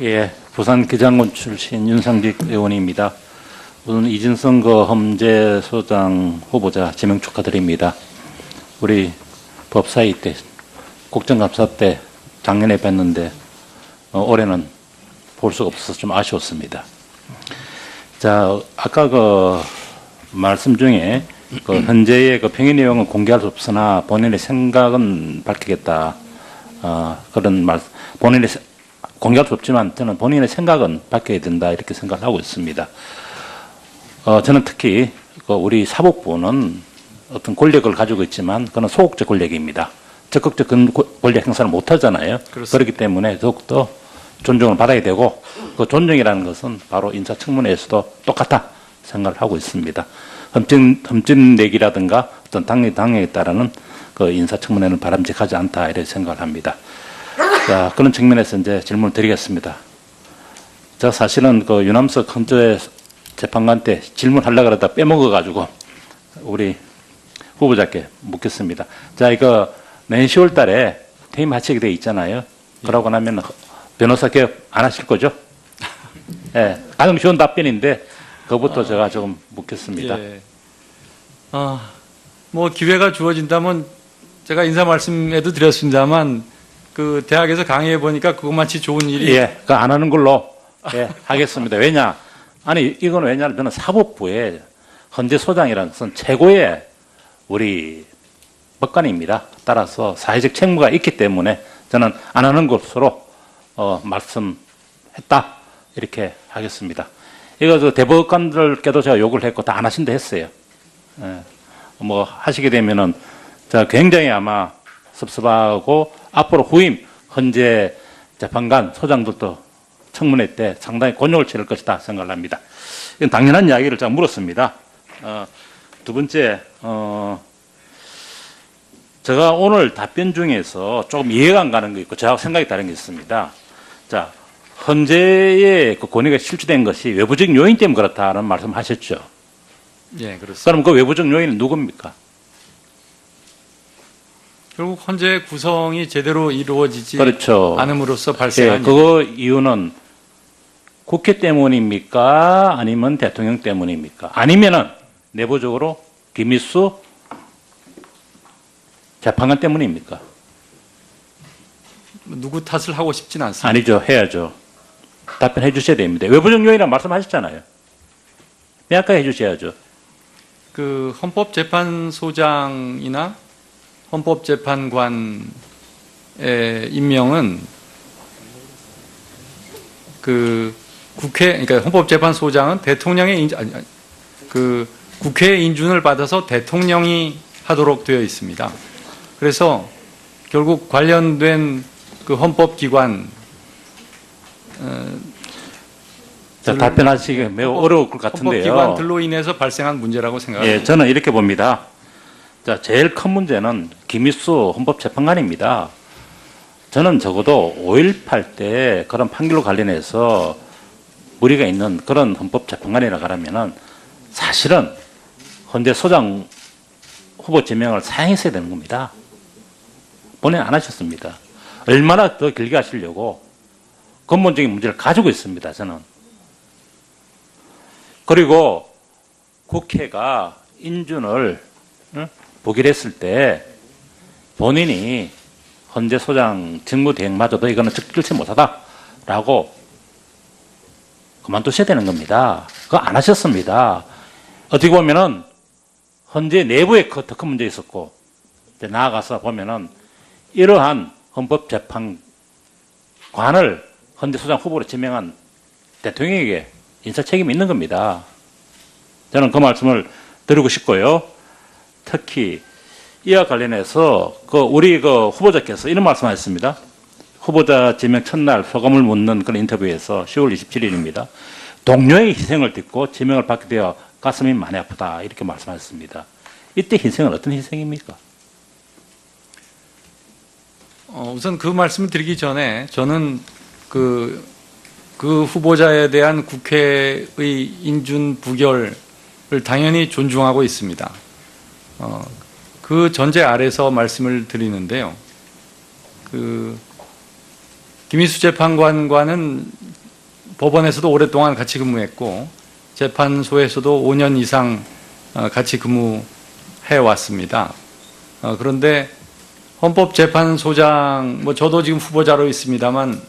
예, 부산 기장군 출신 윤상직 의원입니다. 우선 이진성 험재소장 후보자 지명 축하드립니다. 우리 법사위 때, 국정감사 때 작년에 뵀는데 올해는 볼 수가 없어서 좀 아쉬웠습니다. 자, 아까 그 말씀 중에 그 현재의 그 평의 내용은 공개할 수 없으나 본인의 생각은 밝히겠다. 그런 말, 본인의 공개할 수 없지만 저는 본인의 생각은 밝혀야 된다 이렇게 생각을 하고 있습니다. 저는 특히 우리 사법부는 어떤 권력을 가지고 있지만 그건 소극적 권력입니다. 적극적 권력 행사를 못 하잖아요. 그렇습니다. 그렇기 때문에 더욱더 존중을 받아야 되고 그 존중이라는 것은 바로 인사청문회에서도 똑같다 생각을 하고 있습니다. 흠집내기라든가 어떤 당에 따르는 그 인사청문회는 바람직하지 않다 이렇게 생각을 합니다. 자, 그런 측면에서 이제 질문을 드리겠습니다. 제가 사실은 그 유남석 헌재 재판관 때 질문하려고 그러다 빼먹어가지고 우리 후보자께 묻겠습니다. 자, 이거 내년 10월 달에 퇴임하시게 돼 있잖아요. 그러고 나면 변호사 개업 안 하실 거죠? 예, 가장 쉬운 답변인데 그것부터 제가 조금 묻겠습니다. 예. 뭐 기회가 주어진다면 제가 인사 말씀에도 드렸습니다만 그 대학에서 강의해 보니까 그것만치 좋은 일이 예, 그 안 하는 걸로 예, 하겠습니다. 왜냐? 아니 이건 왜냐하면 저는 사법부의 헌재 소장이라는 것은 최고의 우리 법관입니다. 따라서 사회적 책무가 있기 때문에 저는 안 하는 것으로 말씀했다 이렇게 하겠습니다. 이거 저 대법관들께도 제가 요구를 했고 다 안 하신다 했어요. 예, 뭐 하시게 되면은 제가 굉장히 아마 섭섭하고 앞으로 후임 헌재 재판관 소장들도 청문회 때 상당히 곤욕을 치를 것이다 생각을 합니다. 이건 당연한 이야기를 제가 물었습니다. 두 번째, 제가 오늘 답변 중에서 조금 이해가 안 가는 게 있고 저하고 생각이 다른 게 있습니다. 자, 헌재의 그 권위가 실추된 것이 외부적 요인 때문에 그렇다는 말씀 하셨죠. 예, 그렇습니다. 그럼 그 외부적 요인은 누굽니까? 결국 헌재 구성이 제대로 이루어지지 그렇죠. 않음으로써 발생한 그 이유는 국회 때문입니까? 아니면 대통령 때문입니까? 아니면은 내부적으로 김일수 재판관 때문입니까? 누구 탓을 하고 싶진 않습니다. 아니죠. 해야죠. 답변해 주셔야 됩니다. 외부적 요인이라고 말씀하셨잖아요. 명확하게 해 주셔야죠. 그 헌법재판소장이나 헌법재판관의 임명은 그 그러니까 헌법재판소장은 대통령의 그 국회의 인준을 받아서 대통령이 하도록 되어 있습니다. 그래서 결국 관련된 그 헌법기관 자, 답변하시기 매우 어려울 것 같은데요. 헌법기관들로 인해서 발생한 문제라고 생각합니다. 예, 저는 이렇게 봅니다. 자, 제일 큰 문제는 김일수 헌법재판관입니다. 저는 적어도 5.18 때 그런 판결로 관련해서 무리가 있는 그런 헌법재판관이라고 하면은 사실은 헌재 소장 후보 지명을 사양했어야 되는 겁니다. 본인 안 하셨습니다. 얼마나 더 길게 하시려고 근본적인 문제를 가지고 있습니다. 저는. 그리고 국회가 인준을 부결했을 때 본인이 헌재 소장 직무대행마저도 이거는 적절치 못하다라고 그만두셔야 되는 겁니다. 그거 안 하셨습니다. 어떻게 보면은 헌재 내부에 더 큰 문제 있었고 이제 나아가서 보면은 이러한 헌법재판관을 헌재 소장 후보로 지명한 대통령에게 인사 책임이 있는 겁니다. 저는 그 말씀을 드리고 싶고요. 특히 이와 관련해서 우리 후보자께서 이런 말씀하셨습니다. 후보자 지명 첫날 소감을 묻는 그런 인터뷰에서 10월 27일입니다. 동료의 희생을 듣고 지명을 받게 되어 가슴이 많이 아프다 이렇게 말씀하셨습니다. 이때 희생은 어떤 희생입니까? 우선 그 말씀을 드리기 전에 저는 그 후보자에 대한 국회의 인준 부결을 당연히 존중하고 있습니다. 그 전제 아래서 말씀을 드리는데요. 김일수 재판관과는 법원에서도 오랫동안 같이 근무했고 재판소에서도 5년 이상 같이 근무해 왔습니다. 그런데 헌법재판소장, 저도 지금 후보자로 있습니다만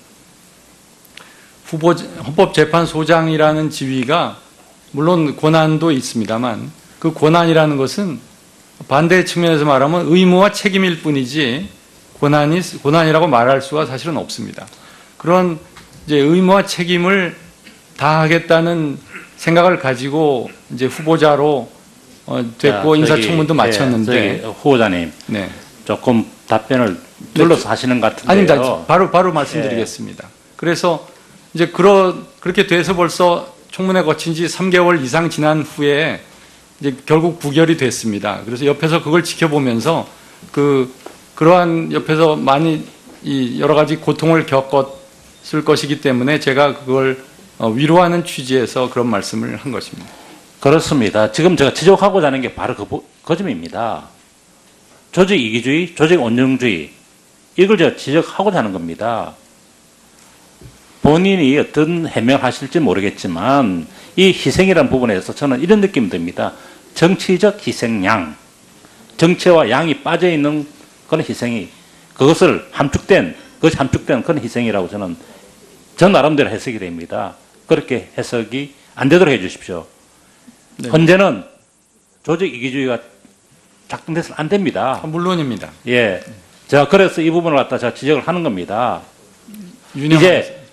헌법재판소장이라는 지위가 물론 권한도 있습니다만 그 권한이라는 것은 반대 측면에서 말하면 의무와 책임일 뿐이지 권한이라고 말할 수가 사실은 없습니다. 그런 이제 의무와 책임을 다하겠다는 생각을 가지고 이제 후보자로 됐고 인사청문도 마쳤는데 후보자님 네. 조금 답변을 둘러서 하시는 것 같은데요. 아닙니다. 바로 말씀드리겠습니다. 그래서 이제 그렇게 돼서 벌써 청문회 거친 지 3개월 이상 지난 후에 이제 결국 부결이 됐습니다. 그래서 옆에서 그걸 지켜보면서 그러한 옆에서 많이 여러 가지 고통을 겪었을 것이기 때문에 제가 그걸 위로하는 취지에서 그런 말씀을 한 것입니다. 그렇습니다. 지금 제가 지적하고자 하는 게 바로 그 점입니다. 조직 이기주의, 조직 온정주의, 이걸 제가 지적하고자 하는 겁니다. 본인이 어떤 해명하실지 모르겠지만 이 희생이라는 부분에서 저는 이런 느낌이 듭니다. 정치적 희생양, 정치와 양이 빠져있는 그런 희생이 그것이 함축된 그런 희생이라고 저는 저 나름대로 해석이 됩니다. 그렇게 해석이 안 되도록 해 주십시오. 네. 현재는 조직 이기주의가 작동돼서는 안 됩니다. 물론입니다. 예. 제가 그래서 이 부분을 갖다 제가 지적을 하는 겁니다. 이제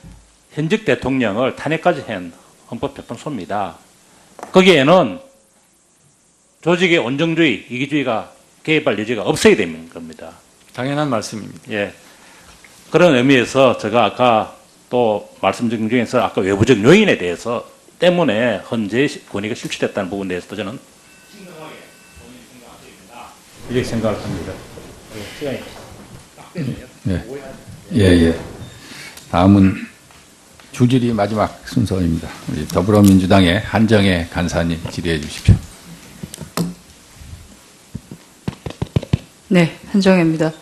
현직 대통령을 탄핵까지 한 헌법재판소입니다. 거기에는 조직의 온정주의, 이기주의가 개입할 여지가 없어야 되는 겁니다. 당연한 말씀입니다. 예. 그런 의미에서 제가 아까 또 말씀드린 중에서 아까 외부적 요인에 대해서 때문에 현재 권위가 실추됐다는 부분에 대해서도 저는 심각하게 이렇게 생각을 합니다. 시간이 딱 되네요. 예. 다음은 주질이 마지막 순서입니다. 우리 더불어민주당의 한정혜 간사님 질의해 주십시오. 네, 한정혜입니다.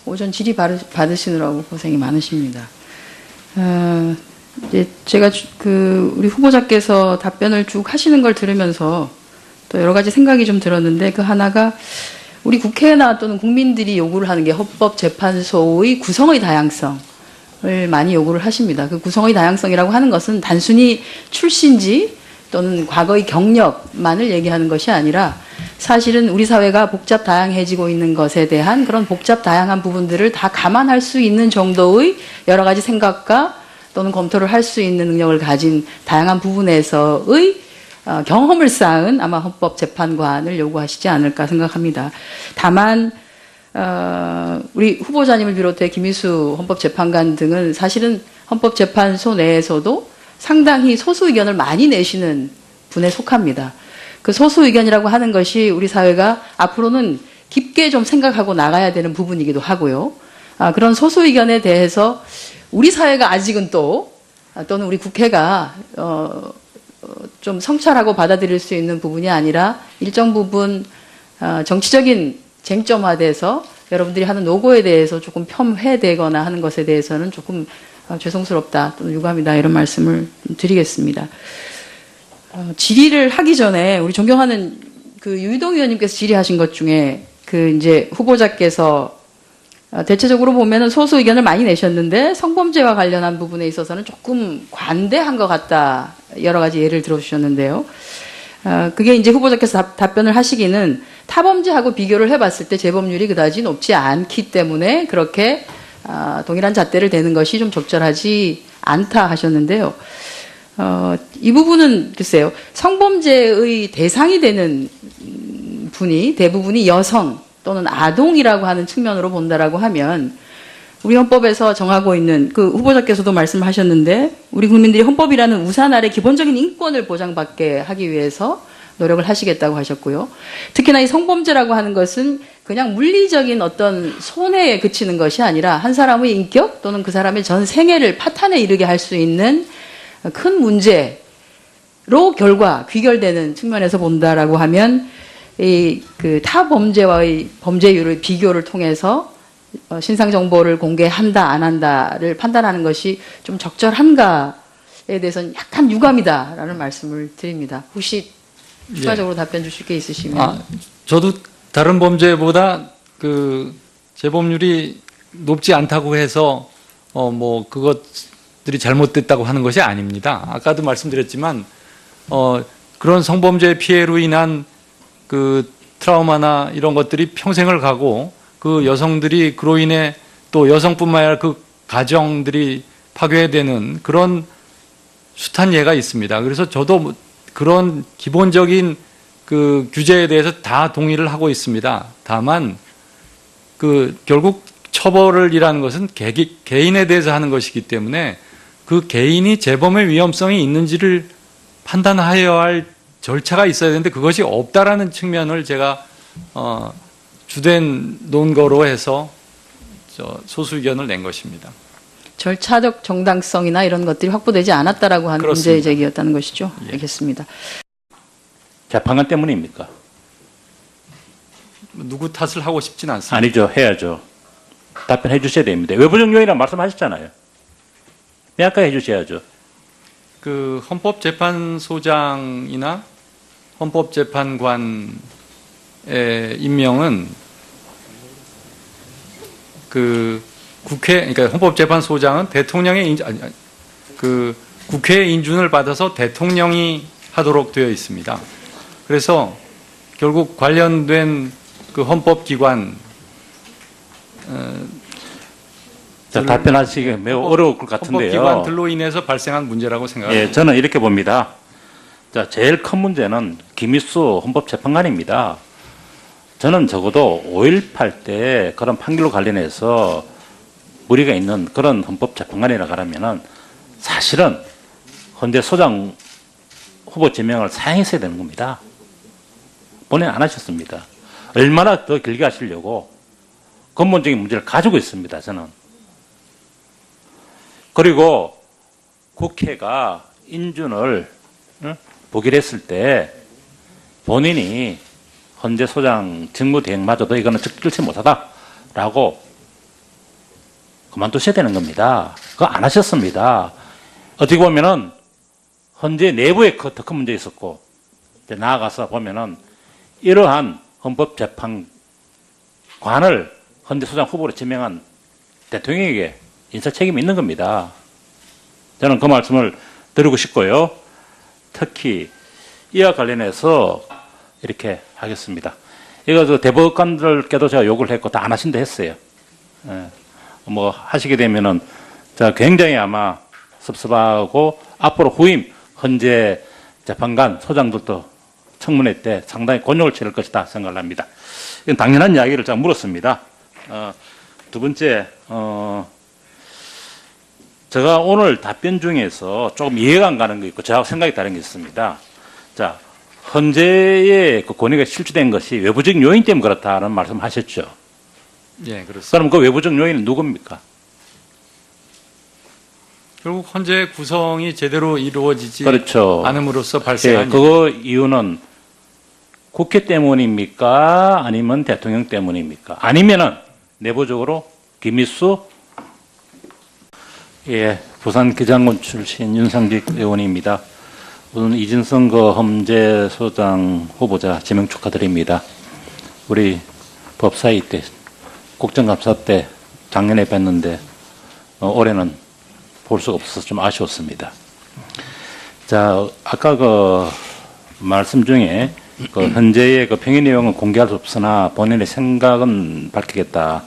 오전 질의 받으시느라고 고생이 많으십니다. 이제 제가 우리 후보자께서 답변을 쭉 하시는 걸 들으면서 또 여러 가지 생각이 좀 들었는데 그 하나가 우리 국회나 또는 국민들이 요구를 하는 게 헌법재판소의 구성의 다양성을 많이 요구를 하십니다. 그 구성의 다양성이라고 하는 것은 단순히 출신지 또는 과거의 경력만을 얘기하는 것이 아니라 사실은 우리 사회가 복잡 다양해지고 있는 것에 대한 그런 복잡 다양한 부분들을 다 감안할 수 있는 정도의 여러 가지 생각과 또는 검토를 할 수 있는 능력을 가진 다양한 부분에서의 경험을 쌓은 아마 헌법재판관을 요구하시지 않을까 생각합니다. 다만 우리 후보자님을 비롯해 김희수 헌법재판관 등은 사실은 헌법재판소 내에서도 상당히 소수 의견을 많이 내시는 분에 속합니다. 그 소수 의견이라고 하는 것이 우리 사회가 앞으로는 깊게 좀 생각하고 나가야 되는 부분이기도 하고요. 그런 소수 의견에 대해서 우리 사회가 아직은 또는 우리 국회가 좀 성찰하고 받아들일 수 있는 부분이 아니라 일정 부분 정치적인 쟁점화돼서 여러분들이 하는 노고에 대해서 조금 폄훼되거나 하는 것에 대해서는 조금 죄송스럽다 또는 유감이다 이런 말씀을 드리겠습니다. 질의를 하기 전에 우리 존경하는 유희동 의원님께서 질의하신 것 중에 이제 후보자께서 대체적으로 보면은 소수 의견을 많이 내셨는데 성범죄와 관련한 부분에 있어서는 조금 관대한 것 같다 여러 가지 예를 들어주셨는데요. 그게 이제 후보자께서 답변을 하시기는 타범죄하고 비교를 해봤을 때 재범률이 그다지 높지 않기 때문에 그렇게 동일한 잣대를 대는 것이 좀 적절하지 않다 하셨는데요. 이 부분은 글쎄요. 성범죄의 대상이 되는 분이 대부분이 여성 또는 아동이라고 하는 측면으로 본다라고 하면 우리 헌법에서 정하고 있는 후보자께서도 말씀하셨는데 우리 국민들이 헌법이라는 우산 아래 기본적인 인권을 보장받게 하기 위해서 노력을 하시겠다고 하셨고요. 특히나 이 성범죄라고 하는 것은 그냥 물리적인 어떤 손해에 그치는 것이 아니라 한 사람의 인격 또는 그 사람의 전 생애를 파탄에 이르게 할 수 있는 큰 문제로 귀결되는 측면에서 본다라고 하면 타 범죄와의 범죄율의 비교를 통해서 신상 정보를 공개한다 안 한다를 판단하는 것이 좀 적절한가에 대해서는 약간 유감이다라는 말씀을 드립니다. 혹시 추가적으로 답변 주실 게 있으시면. 저도 다른 범죄보다 그 재범률이 높지 않다고 해서 뭐 그것들이 잘못됐다고 하는 것이 아닙니다. 아까도 말씀드렸지만 그런 성범죄 피해로 인한 그 트라우마나 이런 것들이 평생을 가고 그 여성들이 그로 인해 또 여성뿐만 아니라 그 가정들이 파괴되는 그런 숱한 예가 있습니다. 그래서 저도 그런 기본적인 그 규제에 대해서 다 동의를 하고 있습니다. 다만 그 결국 처벌이라는 것은 개인에 대해서 하는 것이기 때문에 그 개인이 재범의 위험성이 있는지를 판단하여야 할 절차가 있어야 되는데 그것이 없다라는 측면을 제가 주된 논거로 해서 소수 의견을 낸 것입니다. 절차적 정당성이나 이런 것들이 확보되지 않았다라고 하는 그렇습니다. 문제 제기였다는 것이죠. 예. 알겠습니다. 재판관 때문입니까? 누구 탓을 하고 싶진 않습니다. 아니죠. 해야죠. 답변해 주셔야 됩니다. 외부적 요인이라고 말씀하셨잖아요. 명확하게 해주셔야죠. 그 헌법재판소장이나 헌법재판관의 임명은 그 그러니까 헌법재판소장은 대통령의 그 국회의 인준을 받아서 대통령이 하도록 되어 있습니다. 그래서 결국 관련된 그 헌법기관 자, 답변하시기 매우 어려울 것 같은데요. 헌법기관들로 인해서 발생한 문제라고 생각합니다. 예, 저는 이렇게 봅니다. 자, 제일 큰 문제는 김일수 헌법재판관입니다. 저는 적어도 5.18 때 그런 판결로 관련해서 무리가 있는 그런 헌법재판관이라 그러면은 사실은 헌재 소장 후보 지명을 사행했어야 되는 겁니다. 본인 안 하셨습니다. 얼마나 더 길게 하시려고 근본적인 문제를 가지고 있습니다. 저는. 그리고 국회가 인준을 보기로 했을 때 본인이 헌재 소장 직무대행마저도 이거는 적절치 못하다라고 그만두셔야 되는 겁니다. 그거 안 하셨습니다. 어떻게 보면은 헌재 내부에 더 큰 문제 있었고 이제 나아가서 보면은 이러한 헌법재판관을 헌재 소장 후보로 지명한 대통령에게 인사 책임이 있는 겁니다. 저는 그 말씀을 드리고 싶고요. 특히 이와 관련해서 이렇게 하겠습니다. 이거 대법관들께도 제가 요구를 했고 다 안 하신다 했어요. 예. 뭐 하시게 되면은 제가 굉장히 아마 섭섭하고 앞으로 후임 헌재 재판관 소장들도 청문회 때 상당히 곤욕을 치를 것이다 생각을 합니다. 이건 당연한 이야기를 제가 물었습니다. 두 번째, 제가 오늘 답변 중에서 조금 이해가 안 가는 게 있고 저하고 생각이 다른 게 있습니다. 자, 헌재의 그 권위가 실추된 것이 외부적인 요인 때문에 그렇다는 말씀하셨죠. 예, 그렇습니다. 그럼 그 외부적 요인은 누굽니까? 결국 헌재 구성이 제대로 이루어지지 그렇죠. 않음으로써 예, 발생한 그거 이유는 국회 때문입니까? 아니면 대통령 때문입니까? 아니면은 내부적으로 김일수 예, 부산 기장군 출신 윤상직 의원입니다. 우선 이진성 헌재소장 후보자 지명 축하드립니다. 우리 법사위 때 국정감사 때 작년에 뵀는데 올해는 볼 수가 없어서 좀 아쉬웠습니다. 자, 아까 그 말씀 중에 그 현재의 그 평의 내용은 공개할 수 없으나 본인의 생각은 밝히겠다.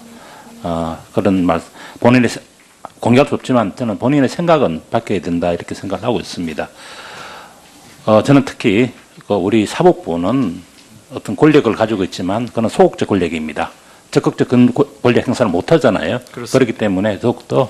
그런 말, 본인의 공개할 수 없지만 저는 본인의 생각은 밝혀야 된다 이렇게 생각을 하고 있습니다. 저는 특히 그 우리 사법부는 어떤 권력을 가지고 있지만 그건 소극적 권력입니다. 적극적 권력 행사를 못 하잖아요. 그렇습니다. 그렇기 때문에 더욱더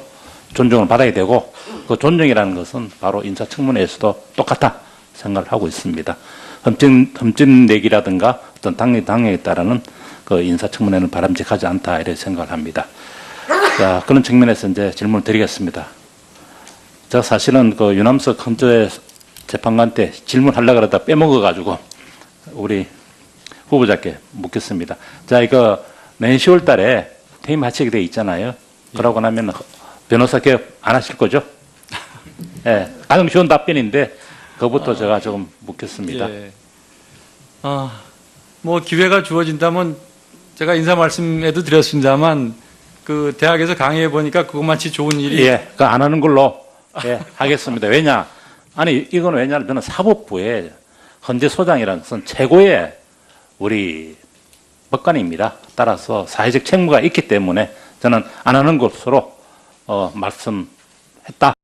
존중을 받아야 되고 그 존중이라는 것은 바로 인사청문회에서도 똑같다 생각을 하고 있습니다. 흠집내기라든가 어떤 당에 따르는 그 인사청문회는 바람직하지 않다 이렇게 생각을 합니다. 자, 그런 측면에서 이제 질문을 드리겠습니다. 제가 사실은 그 유남석 헌재 재판관 때 질문하려고 그러다 빼먹어가지고 우리 후보자께 묻겠습니다. 자, 이거 내년 10월 달에 퇴임하시게 돼 있잖아요. 그러고 나면 변호사 개업 안 하실 거죠? 예, 가장 쉬운 답변인데 그것부터 제가 조금 묻겠습니다. 예. 뭐 기회가 주어진다면 제가 인사 말씀에도 드렸습니다만 그 대학에서 강의해 보니까 그것만치 좋은 일이 예, 그 안 하는 걸로 예, 하겠습니다. 왜냐? 아니 이건 왜냐하면 저는 사법부의 헌재 소장이라는 것은 최고의 우리 법관입니다. 따라서 사회적 책무가 있기 때문에 저는 안 하는 것으로 말씀했다.